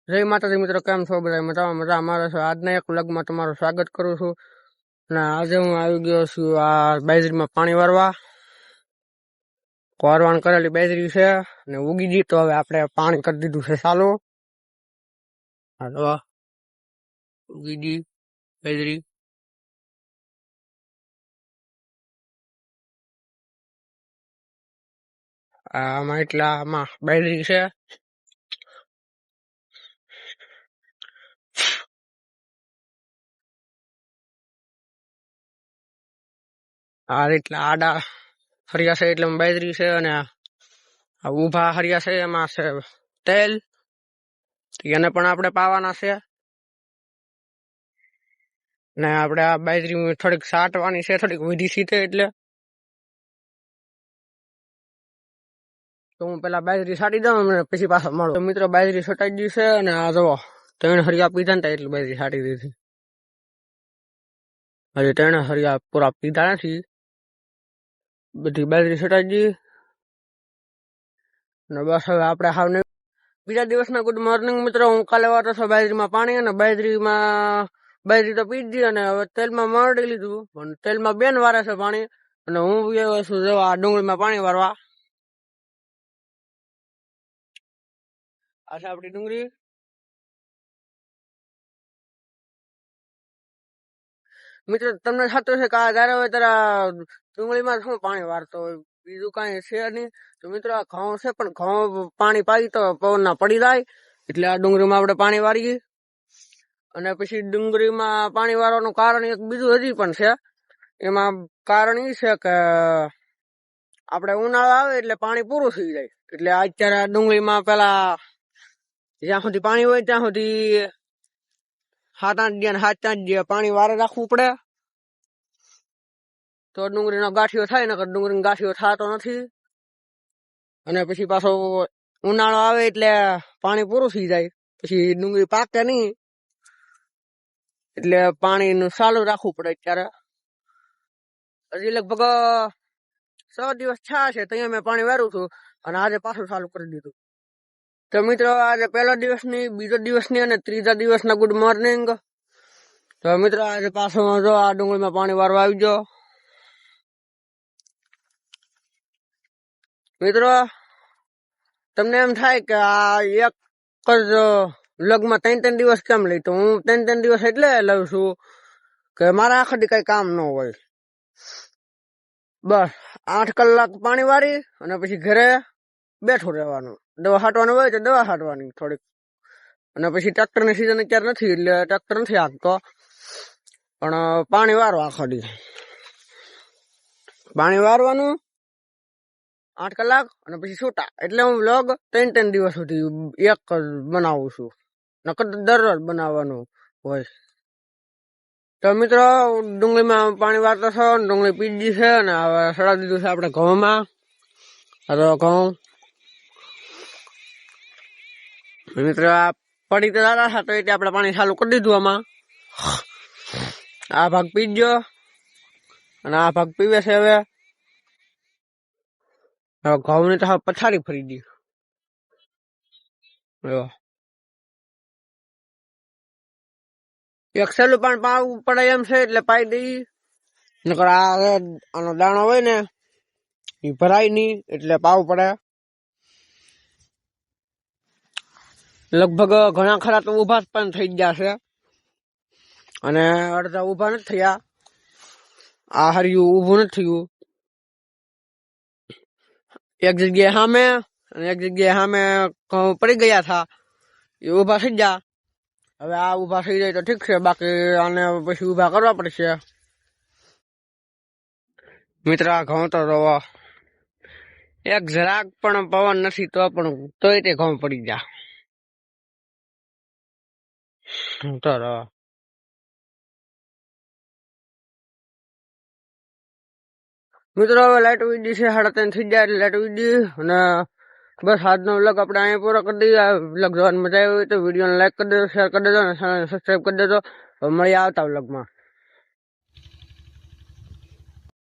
જય માતાજી મિત્રો, કેમ છો બધા? મજામાં મજા અમારે છે. આજના એક વ્લોગમાં તમારું સ્વાગત કરું છું. અને આજે હું આવી ગયો છું આ બાજરીમાં પાણી વારવાણ કરેલી બાજરી છે અને ઉગી ગઈ, તો હવે આપણે પાણી કરી દીધું છે ચાલુ. ઉગી ગઈ બાજરી. આમાં બાજરી છે. આ રીતના આડા હરિયા છે એટલે બાજરી છે, અને આ ઉભા હરિયા છે એમાં છે તેલ. એને પણ આપણે પાવાના છે. ને આપણે આ બાજરી થોડીક સાટવાની છે, થોડીક વીધી સીટે, એટલે તો હું પેલા બાજરી સાટી દઉં અને પછી પાછા મળું. તો મિત્રો બાજરી છટાઈ ગઈ છે, અને આ જુઓ 3 હરિયા પીધા ને એટલી બાજરી સાટી દીધી. હજી 3 હરિયા પૂરા પીધા નથી. બધી બાજરી છટાઈ ગઈ અને બસ હવે આપણે હાવ નહીં. બીજા દિવસના ગુડ મોર્નિંગ મિત્રો. હું કાલે વાતો છો બાજરીમાં પાણી, અને બાજરી તો પી જ ગઈ, અને હવે તેલમાં મરડી લીધું, પણ તેલમાં બેન વારે છે પાણી. અને હું આવ્યો છું જો આ ડુંગળીમાં પાણી વારવા. આ છે આપણી ડુંગળી. મિત્રો તમને થતું છે કે આ જયારે હોય ત્યારે ડુંગળીમાં શું પાણી વારતો હોય, બીજું કઈ છે નહીં. તો મિત્રો આ ઘઉં છે, પણ ઘઉં પાણી પાઈ તો પવનના પડી જાય, એટલે આ ડુંગળીમાં આપણે પાણી વારીએ. અને પછી ડુંગળીમાં પાણી વારવાનું કારણ એક બીજું હજી પણ છે. એમાં કારણ એ છે કે આપણે ઉનાળો આવે એટલે પાણી પૂરું થઈ જાય, એટલે અત્યારે ડુંગળીમાં પેલા જ્યાં સુધી પાણી હોય ત્યાં સુધી 7-8 દિવસ 7-8 દિવસ પાણી વારે રાખવું પડે, તો ડુંગળીનો ગાંઠિયો થાય. ને ડુંગળીનો ગાંઠિયો થતો નથી. અને પછી પાછો ઉનાળો આવે એટલે પાણી પૂરું થઈ જાય, પછી ડુંગળી પાકે નહીં, એટલે પાણીનું ચાલુ રાખવું પડે. અત્યારે હજી લગભગ 6 દિવસ થયા છે ત્યાં મેં પાણી વાર્યું છું, અને આજે પાછું ચાલુ કરી દીધું. તો મિત્રો આજે પહેલા દિવસની, બીજા દિવસની અને ત્રીજા દિવસના ગુડ મોર્નિંગ. તો મિત્રો આજે પાછું જો આ ડુંગળીમાં પાણી વારવા આવી ગયો. મિત્રો તમને એમ થાય કે આ એક જ વ્લોગમાં 3-3 દિવસ કેમ લઈ? તો હું 3-3 દિવસ એટલે લઉં છું કે મારા આખા દી કઈ કામ ન હોય. બસ 8 કલાક પાણી વારી અને પછી ઘરે બેઠું રહેવાનું. દવા છાંટવાનું હોય તો દવા છાંટવાની થોડીક. અને પછી ટ્રેક્ટરની સિઝન અત્યારે નથી એટલે ટ્રેક્ટર નથી હાંકતો, પણ પાણી વારો આખો દી. પાણી વારવાનું 8 કલાક અને પછી છૂટા. એટલે હું વ્લોગ 3-3 દિવસ સુધી એક જ બનાવું છું, નકર દરરોજ બનાવવાનું હોય. તો મિત્રો ડુંગળીમાં પાણી વારતો છો, ડુંગળી પીજી છે, અને હવે સડા દીધું છે આપણે ઘઉંમાં. ઘઉં મિત્રો આ પડી તો દાદા હતા, તો એટલે આપણે પાણી ચાલુ કરી દીધું આમાં. આ ભાગ પીજો અને આ ભાગ પીવે છે. હવે ઘઉં ની તો પથારી ફરી ગઈ. એક સહેલું પાણી પાવું પડે એમ છે, એટલે પાઈ દઈ. નકર આનો દાણો હોય ને એ ભરાય નહીં, એટલે પાવું પડે. લગભગ ઘણા ખરા તો ઉભા પણ થઈ ગયા છે, અને અડધા ઉભા નથી થયા. આ હરિયું ઉભું નથી થયું. એક જગ્યાએ સામે અને એક જગ્યાએ સામે ઘઉં પડી ગયા હતા, એ ઉભા થઈ ગયા. હવે આ ઉભા થઈ જાય તો ઠીક છે, બાકી આને પછી ઉભા કરવા પડશે. મિત્ર આ ઘઉં તો એક જરાક પણ પવન નથી, તો પણ તોય તે ઘઉં પડી ગયા. મિત્રો હવે લાઈટ ઉડી છે, 3:30 થઈ જાય એટલે લાઈટ ઉડી. અને બસ આજનો વ્લોગ આપણે અહીંયા પૂરો કરી દઈએ. વ્લોગ જોવાની મજા આવી હોય તો વિડીયોને લાઈક કરી દેજો, શેર કરી દેજો અને ચેનલને સબસ્ક્રાઈબ કરી દેજો. મળીએ આવતા વ્લોગમાં.